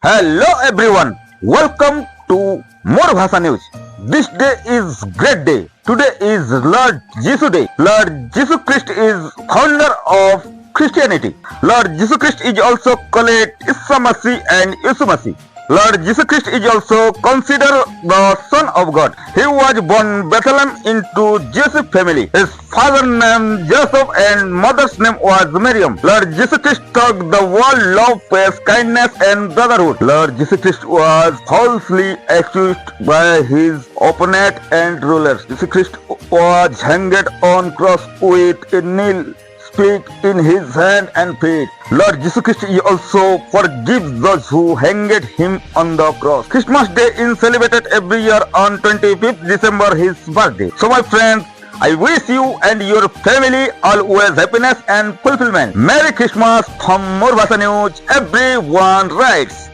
Hello everyone, welcome to More Bhasa News. This day is great day. Today is Lord Jesus Day. Lord Jesus Christ is founder of Christianity. Lord Jesus Christ is also called Isa Masih and Yesu Masih. Lord Jesus Christ is also considered the Son of God. He was born Bethlehem into Joseph family. His father name Joseph and mother's name was Miriam. Lord Jesus Christ taught the world love, peace, kindness and brotherhood. Lord Jesus Christ was falsely accused by his opponent and rulers. Jesus Christ was hanged on cross with a nail stick in his hand and feet. Lord Jesus Christ also forgives those who hanged him on the cross. Christmas Day is celebrated every year on 25th December, his birthday. So my friends, I wish you and your family always happiness and fulfillment. Merry Christmas from More Bhasa News. Everyone writes.